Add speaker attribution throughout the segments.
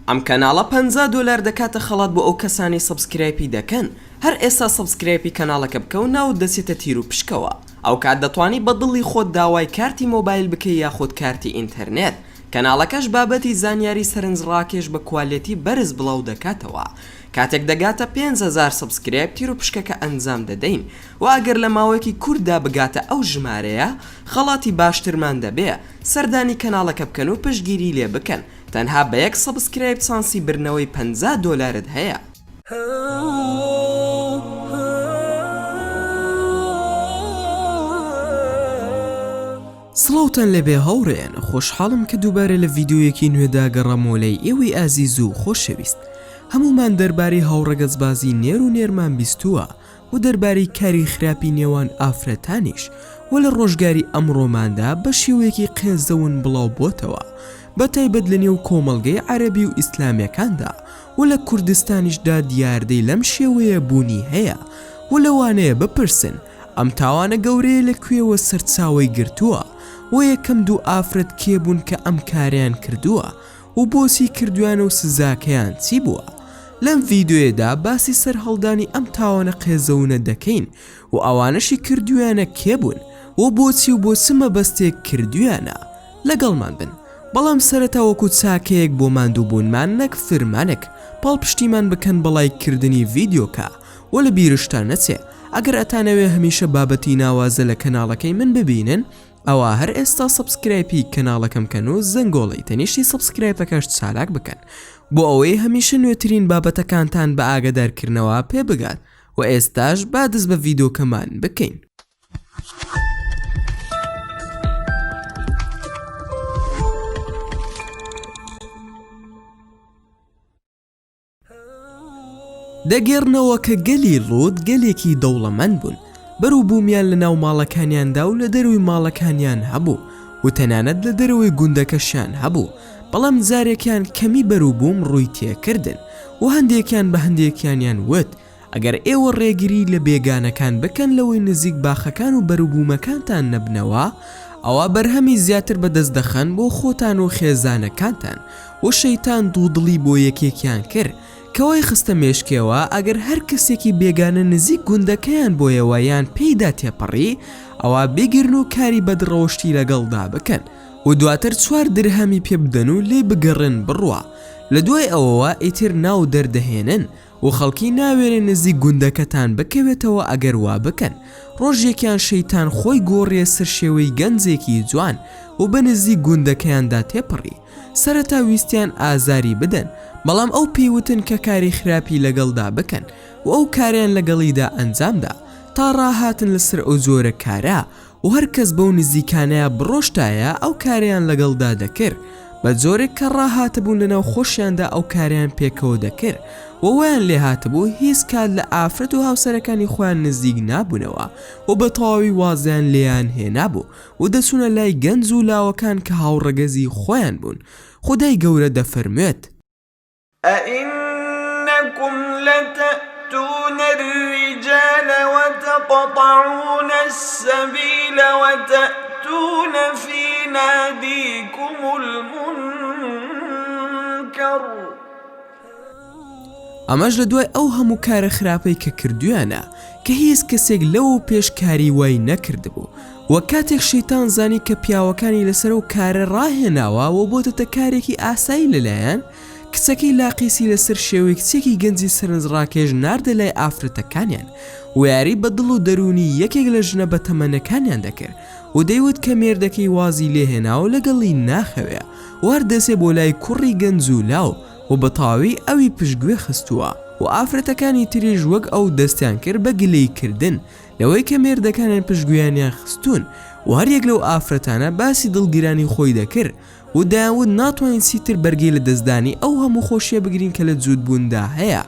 Speaker 1: ئەم کەناڵە $50 دەکاتە خەڵات بۆ ئەو کەسانی سبسکرایبی دەکەن. هەر ئێستا سبسکرایبی کەناڵەکە بکە و ناو دەچێتە تیر و پشکەوە. ئەو کات دەتوانی بە دڵی خۆت داوای کارتی مۆبایل بکەی یاخود کارتی ئینتەرنێت. کەناڵەکەش بابەتی زانیاری سەرنجڕاکێش بە کوالێتی بەرز بڵاو دەکاتەوە. کاتێک دەگاتە 5,000 سبسکرایب تیر و پشکەکە ئەنجام دەدەین و ئەگەر لە ماوەیەکی کورتدا بگاتە ئەو ژمارەیە خەڵاتی باشترمان دەبێ. سەردانی کەناڵەکە بکەن و پشتگیری لێ بکەن. تەنها بە یەک سبسکرایب چانسی برنەوەی $50 هەیە. سڵاوتان لەبێ هەوڕێن، خۆشحاڵم کە دووبارە لە ڤیدیۆیەکی نوێدا گەڕامەوە لای ئێوەی ئازیز و خۆشەویست. هەمومان دەربارەی هاوڕەگەزبازی نێر و نێرمان بیستووە و دەربارەی کاری خراپی نێوان ئافرەتانیش و لە ڕۆژگاری ئەمڕۆماندا بە شێوەیەکی قێزەون بڵاو بۆتەوە، بە تایبەت لە نێو کۆمەڵگەی عەرەبی و ئیسلامیەکاندا و لە کوردستانیشدا دیاردەی لەم شێوەیە بوونی هەیە و لەوانەیە بپرسن ئەم تاوانە گەورەیە لەکوێوە سەرچاوەی گرتووە و یەکەم دوو ئافرەت کێبوون کە ئەم کاریان کردووە و بۆچی کردویانە و سزاکەیان چی بووە. لەم ڤیدیۆیەدا باسی سەر هەڵدانی ئەم تاوانە قێزەونە دەکەین و ئەوانەشی کردویانە کێبوون و بۆچی و بۆ چ مەبەستێک کردویانە. لەگەڵمان بن، بەڵام سەرەتا وەکو چاکەیەک بۆ ماندووبوونمان نەک فرمانێک پاڵپشتیمان بکەن بەڵایکردنی ڤیدیۆکە و لە بیرشتان نەچێ ئەگەر ئەتانەوێ هەمیشە بابەتی ناوازە لە کەناڵەکەی من ببینن ئەوە هەر ئێستا سبسکرایبی کەناڵەکەم بکەن و زەنگۆڵی تەنیشتی سبسکرایبەکەش چالاک بکەن بۆ ئەوەی هەمیشە نوێترین بابەتەکانتان بە ئاگادارکردنەوە پێ بگات و ئێستاش با دەست بە ڤیدیۆکەمان بکەین. دەگەڕنەوە کە گەلی ڕۆد گەلێکی دەوڵەمەند بوون، بەرووبوومیان لە ناو ماڵەکانیاندا و لە دەروی ماڵەکانیان هەبوو و تەنانەت لە دەرەوەی گوندەکەشیان هەبوو، بەڵام جارێکیان کەمی بەرووبووم ڕووی تێکردن و هەندێکیان بە هەندێکیانیان وت ئەگەر ئێوە ڕێگیری لە بێگانەکان بکەن لەوەی نزیک باخەکان و بەرووبوومەکانتان نەبنەوە ئەوە بەرهەمی زیاتر بەدەست دەخەن بۆ خۆتان و خێزانەکانتان و شەیتان دوودڵی بۆ یەکێکیان کرد کەوای خستە مێشکێوە ئەگەر هەر کەسێکی بێگانە نزیک گوندەکەیان بۆیەوە یان پێیدا تێپەڕی ئەوە بێگرن و کاری بەدڕەوشتی لەگەڵدا بکەن و دواتر 4 درهەمی پێ بدەن و لێ بگەڕن بڕوە. لە دوای ئەوەوە ئیتر ناو دەردەهێنن و خەڵکی ناوێنێ نزیک گوندەکەتان بکەوێتەوە ئەگەر وا بکەن. ڕۆژێکیان شەیتان خۆی گۆڕیە سەر شێوەی گەنجێکی جوان و بە نزیک گوندەکەیاندا تێپەڕی. سەرەتا ویستیان ئازاری بدەن، بەڵام ئەو پێیوتن کە کاری خراپی لەگەڵدا بکەن و ئەو کاریان لەگەڵیدا ئەنجامدا تا ڕاهاتن لەسەر ئەو زۆرە کارە و هەر کەس بەو نزیکانەیە بڕۆشتایە ئەو کاریان لەگەڵدا دەکرد. بە جۆرێک کە ڕاهاتبوون لەناو خۆشیاندا ئەو کاریان پێکەوە دەکرد و ویان لێ هاتبوو هیچ کات لە ئافرەت و هاوسەرەکانی خۆیان نزیک نابوونەوە و بە تەواوی وازیان لێیان هێنابوو و دەچوونە لای گەنج و لاوەکان کە هاوڕەگەزی خۆیان بوون. خودای گەورە دەفەرموێت
Speaker 2: أئنكم لتأتون الرجال وتقطعون السبيل وتأتون في ناديكم المنكر.
Speaker 1: ئەمەش لە دوای ئەو هەموو کارە خراپەی کە کردویانە کە هیچ کەسێک لەوە پێشکاری وای نەکردبوو وە کاتێک شەیتان زانی کە پیاوەکانی لەسەر و کارە ڕاهێناوە و بۆتە کارێکی ئاسایی لەلایەن کچەکەی لاقیسی لەسەر شێوەی کچێکی گەنجی سەرنجڕاکێش ناردە لای ئافرەتەکانیان و یاری بە دڵ و دەرونی یەکێک لە ژنە بە تەمەنەکانیان دەکرد و دەیوت کە مێردەکەی وازی لێهێناوە لەگەڵی ناخەوێ واردەسێ بۆ لای کوڕی گەنج و لاو و بە تاوی ئەوی پشتگوێ خستووە و ئافرەتەکانی تریژ وەک ئەو دەستیان کرد بە گلەیکردن لەوەی کە مێردەکانیان پشتگوێیانیان خستون و هەریەک لەو ئافرەتانە باسی دڵگیرانی خۆی دەکرد و داوود ناتوانین چیتر بەرگەی لە دەستدانی ئەو هەموو خۆشیە بگرین کە لە جوودبووندا هەیە.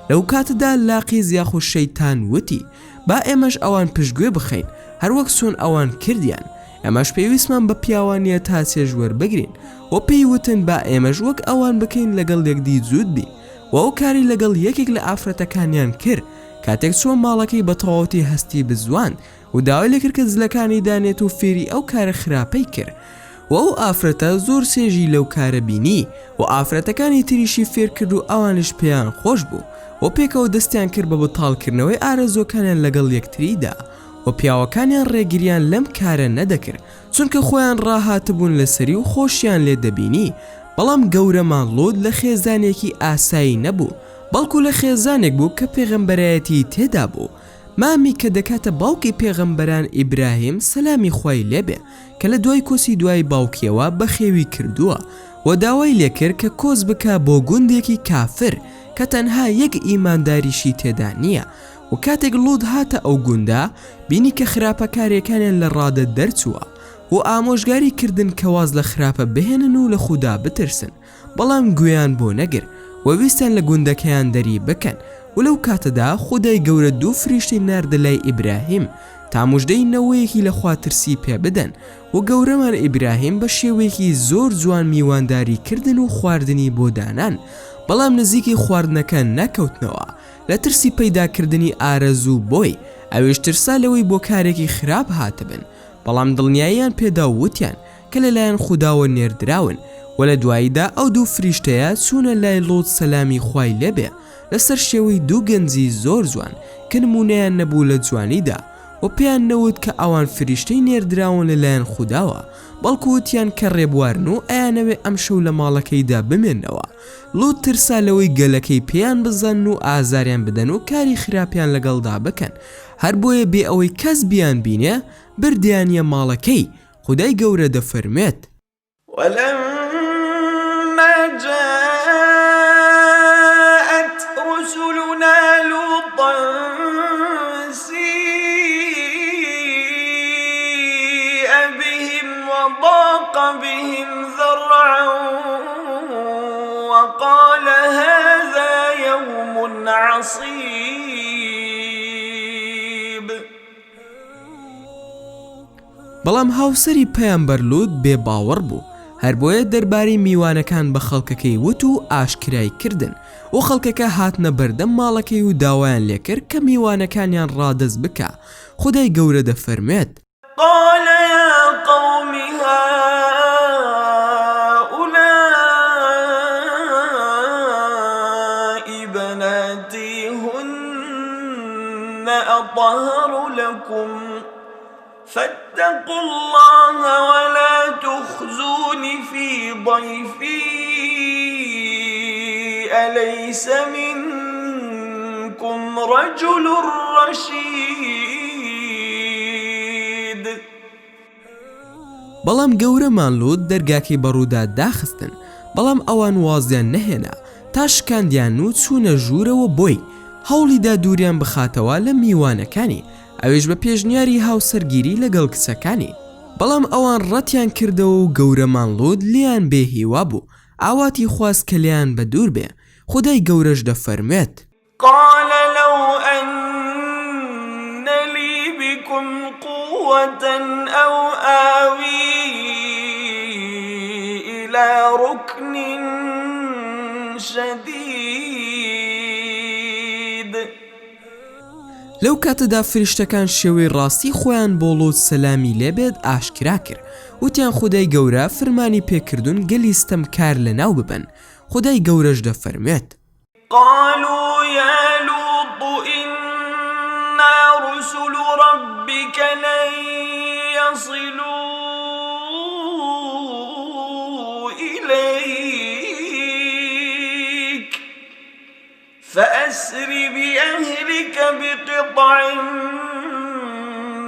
Speaker 1: لەو کاتەدا لاقیز یاخۆ شەیتان وتی با ئێمەش ئەوان پشتگوێ بخەین هەروەک چۆن ئەوان کردیان، ئەمەش پێویستمان بە پیاوانیە تا چێژوەر بگرین و پێیوتن با ئێمەش وەک ئەوان بکەین لەگەڵ یەکدی جوود بین و ئەو کاری لەگەڵ یەکێک لە ئافرەتەکانیان کرد کاتێک چۆن ماڵەکەی بە تەواوەتی هەستی بزوان و داوای لێ کرد کە جلەکانی دانێت و فێری ئەو کارە خراپەی کرد و ئەو ئافرەتە زۆر سێژی لەو کارە بینی و ئافرەتەکانی تریشی فێر کرد و ئەوانش پێیان خۆش بوو و پێکەوە دەستیان کرد بە بەتاڵکردنەوەی ئارەزۆکانیان لەگەڵ یەکتریدا و پیاوەکانیان ڕێگریان لەم کارە نەدەکرد چونکە خۆیان ڕاهاتبوون لەسەری و خۆشیان لێ دەبینی. بەڵام گەورەمان لۆط لە خێزانێکی ئاسایی نەبوو بەڵکو لە خێزانێک بوو کە پێغەمبەرایەتی تێدا بوو، مامی کە دەکاتە باوکی پێغەمبەران ئیبراهیم سەلامی خوای لێبێ کە لە دوای کۆسی دوای باوکیەوە بەخێوی کردووە و داوای لێکرد کە کۆز بکە بۆ گوندێکی کافر کە تەنها یەک ئیمانداریشی تێدا نییە. و کاتێک لۆط هاتە ئەو گوندا بینی کە خراپەکارێکانیان لە ڕادە دەرچووە و ئامۆژگاری کردن کە واز لە خراپە بهێنن و لە خوددا بترسن، بەڵام گویان بۆ نەگر و ویستیان لە گوندەکەیان دەری بکەن. و لەو کاتەدا خودای گەورە دوو فریشتەی ناردە لای ئیبراهیم تا موژدەی نەوەیەکی لە خواترسی پێ بدەن و گەورەمان ئیبراهیم بە شێوەیەکی زۆر جوان میوانداری کردن و خواردنی بۆ دانان، بەڵام نزیکی خواردنەکە نەکەوتنەوە لە ترسی پەیداکردنی ئارەزوو بۆی ئەوێش ترسا لەوەی بۆ کارێکی خراپ هاتبن، بەڵام دڵنیاییان پێدا وتیان کە لەلایەن خودداوە نێردراون. و لە دواییدا ئەو دوو فریشتەیە چوونە لای لۆط سەلامی خوای لێبێ لەسەر شێوەی دوو گەنجی زۆر جوان کە نمونەیان نەبوو لە جوانیدا و پێیان نەوت کە ئەوان فریشتەی نێردراون لەلایەن خودداوە، بەڵکو وتیان کە ڕێبوارن و ئەیانەوێ ئەم شەو لە ماڵەکەیدا بمێنەوە. لۆط ترسا لەوەی گەلەکەی پێیان بزەن و ئازاریان بدەن و کاری خراپیان لەگەڵدا بکەن، هەر بۆیە بێ ئەوەی کەس بیان بینێ بردیانیە ماڵەکەی. خودای گەورە دەفەرمێت
Speaker 2: ولما جاءت رسلنا لوطا سيء بهم وضاق بهم ذرعا وقال هذا يوم عصيب.
Speaker 1: بەڵام هاوسەری پەیامبەر لۆط بێ باوەڕ بوو، هەر بۆیە دەربارەی میوانەکان بە خەڵکەکەی وت و ئاشکرای کردن و خەڵکەکە هاتنە بەردەم ماڵەکەی و داوایان لێکرد کە میوانەکانیان ڕادەست بکە. خودای گەورە دەفەرمێت
Speaker 2: قال يا قوم هؤلاء بناتي هن أطهر لكم فاتقوا الله ولا تخزون في ضيفي أليس منكم رجل رشيد.
Speaker 1: بەڵام گەورەمان لۆط دەرگاکەی بەڕوودا داخستن، بەڵام ئەوان وازیان نەهێنا تا شکاندیان و چوونە ژوورەوە بۆی هەوڵیدا دووریان بخاتەوە لە میوانەکانی، ئەوێش بە پێشنیاری هاوسەرگیری لەگەڵ کچەکانی. بەڵام ئەوان ڕەتیان کردەوە و گەورەمان لۆط لیان بێهیوا بوو، ئاواتی خواست کە لیان بە دوور بێ. خودای گەورەش دەفەرمێت
Speaker 2: قال لو أن لي بكم قوة أو آوي إلى ركن شديد.
Speaker 1: لەو کاتەدا فریشتەکان شێوەی ڕاستی خۆیان بۆ لۆط سەلامی لێبێت ئاشکرا کرد، وتیان خودای گەورە فەرمانی پێکردون گەلی ستەم کار لەناو ببەن. خودای گەورەش دەفەرمێت
Speaker 2: قالوا يا لوط إنا رسل ربك لن يصلوا إليك فأسر بأهلك بقطع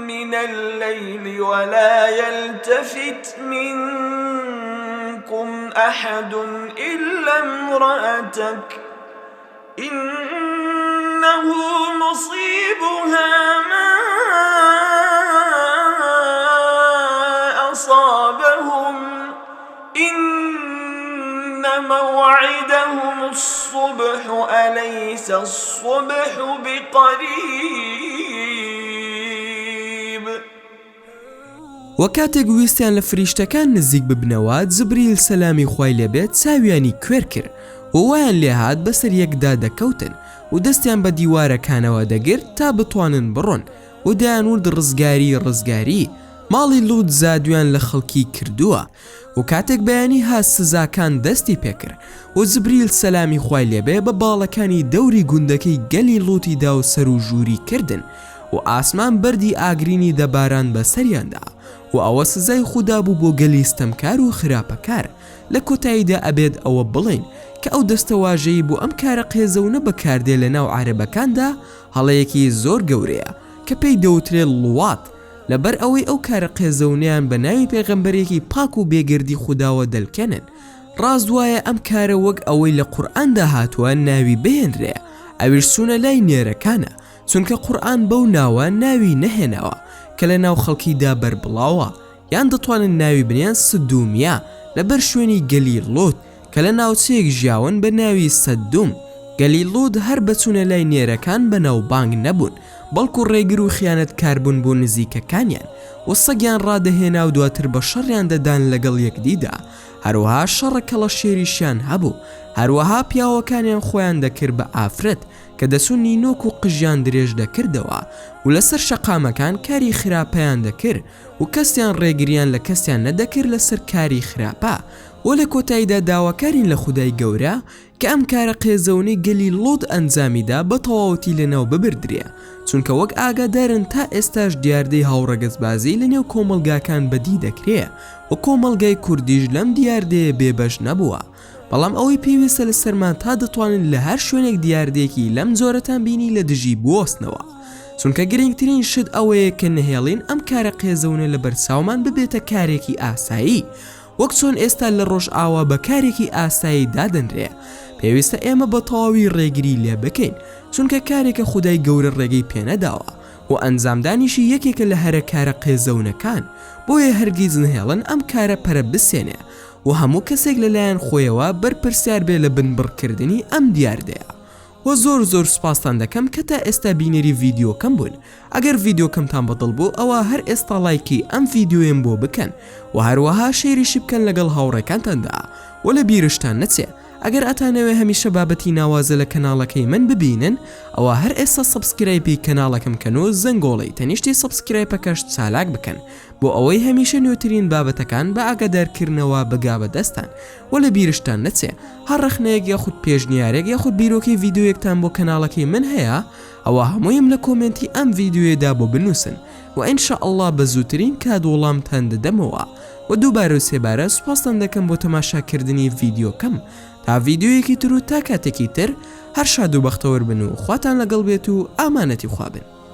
Speaker 2: من الليل ولا يلتفت منكم أحد إلا امرأتك إنه مصيبها ما أصابهم إن موعدهم الصبح أليس الصبح بقريب.
Speaker 1: وەکاتێک ویستیان لە فریشتەکان نزیک ببنەوە جبریل سەلامی خوای لێبێت چاویانی کوێر کرد و وایان لێهات بەسەر یەکدا دەکەوتن و دەستیان بە دیوارەکانەوە دەگرت تا بتوانن بڕۆن و دەیانورد ڕزگاری ماڵی لووت زادویان لە خەڵکی کردووە و کاتێک بەیانی هات سزاکان دەستی پێکرد و جبریل سەلامی خوای لێبێ بە باڵەکانی دەوری گوندەکەی گەلی لووتیدا و سەر و ژووری کردن و ئاسمان بەردی ئاگرینی دەباران بە سەریاندا و ئەوە سزای خوددا بوو بۆ گەلی ستەمکار و خراپەکار. لە کۆتاییدا ئەبێت ئەوە بڵێن کە ئەو دەستەواژەی بۆ ئەم کارە قێزەونە بەکاردێ لە ناو عارەبەکاندا هەڵەیەکی زۆر گەورەیە کە پێی دەوترێت لوات، لەبەر ئەوەی ئەو کارە قێزەونیان بە ناوی پێغەمبەرێکی پاک و بێگردی خودداوە دەلکێنن. ڕاست وایە ئەم کارە وەک ئەوەی لە قورئاندا هاتووە ناوی بهێنرێ، ئەویش سوونە لای نێرەکانە، چونکە قورئان بەو ناوە ناوی نەهێناوە کە لە ناو خەڵکیدا بەربڵاوە، یان دەتوانن ناوی بنیان سدومیە لەبەر شوێنی گەلی لووت کە لە ناوچەیەک ژیاون بە ناوی سەدوم. گەلی لووت هەر بەچوونە لای نێرەکان بە ناوبانگ نەبوون، بەڵکو ڕێگر و خیانەت کاربوون بۆ نزیکەکانیان و سەگیان ڕادەهێنا و دواتر بە شەڕیان دەدان لەگەڵ یەکدیدا. هەروەها شەڕەکە لە شێریشیان هەبوو، هەروەها پیاوەکانیان خۆیان دەکرد بە ئافرەت کە دەسون نینۆک و قژیان درێژ دەکردەوە و لەسەر شەقامەکان کاری خراپەیان دەکرد و کەسیان ڕێگریان لە کەسیان نەدەکرد لەسەر کاری خراپە و لە کۆتاییدا داواکارین لە خودای گەورە کە ئەم کارە قێزەونەی گەلی لووت ئەنجامیدا بە تەواوەتی لەناو ببردرێ، چونکە وەک ئاگادارن تا ئێستاش دیاردەی هاوڕەگەزبازی لە نێو کۆمەلگاکان بەدی دەکرێ و کۆمەلگای کوردیش لەم دیاردەیە بێبەش نەبووە. بەڵام ئەوەی پێویستە لە سەرمان تا دەتوانن لە هەر شوێنێک دیاردەیەکی لەم جۆرەتان بینی لە دژی بوەستنەوە، چونکە گرنگترین شت ئەوەیە کە نەهێڵین ئەم کارە قێزەونە لە بەرچاومان ببێتە کارێکی ئاسایی، وەک چۆن ئێستا لە ڕۆژ ئاوا بە کارێکی ئاسایی دادەنرێ. پێویستە ئێمە بە تەواوی ڕێگری لێ بکەین، چونکە کارێکە خودای گەورە ڕێگەی پێنەداوە و ئەنجامدانیشی یەکێکە لە هەرە کارە قێزەونەکان، بۆیە هەرگیز نهێڵن ئەم کارە پەرە بسێنێ و هەموو کەسێک لەلایەن خۆیەوە بەرپرسیار بێ لە بنبڕکردنی ئەم دیاردەیە. و زۆر سوپاسان دەکەم کە تا ئێستا بینەری ڤیدیۆکەم بوون. ئەگەر ڤیدیۆکەمتان بەدڵ بوو ئەوە هەر ئێستا لایکی ئەم ڤیدیۆیم بۆ بکەن و هەروەها شێریشی بکەن لەگەڵ هاوڕێکانتاندا و لە بیرشتان نەچێ ئەگەر ئەتانەوێ هەمیشە بابەتی ناوازە لە کەناڵەکەی من ببینن ئەوە هەر ئێستا سبسکرایبی کەناڵەکەم کەن و زەنگۆڵی تەنیشتی سبسکرایبەکەش چالاک بکەن بۆ ئەوەی هەمیشە نوێترین بابەتەکان بە ئاگادارکردنەوە بگا بەدەستان و لە بیرشتان نەچێ هەر ڕخنەیەک یاخود پێشنیارێک یاخود بیرۆکەی ڤیدیۆیەکتان بۆ کەناڵەکەی من هەیە ئەوە هەموویم لە کۆمنتی ئەم ڤیدیۆیەدا بۆ بنووسن و ئینشاءالله بە زووترین کات وەڵامتان دەدەمەوە و دووبارە و سێبارە سوپاسان دەکەم بۆ تەماشاکردنی ڤیدیۆکەم. تا ڤیدیۆیەکی تر و تا کاتێکی تر هەر شاد و بەختەوەر بن و خواتان لەگەڵ بێت و ئامانەتی خوا بن.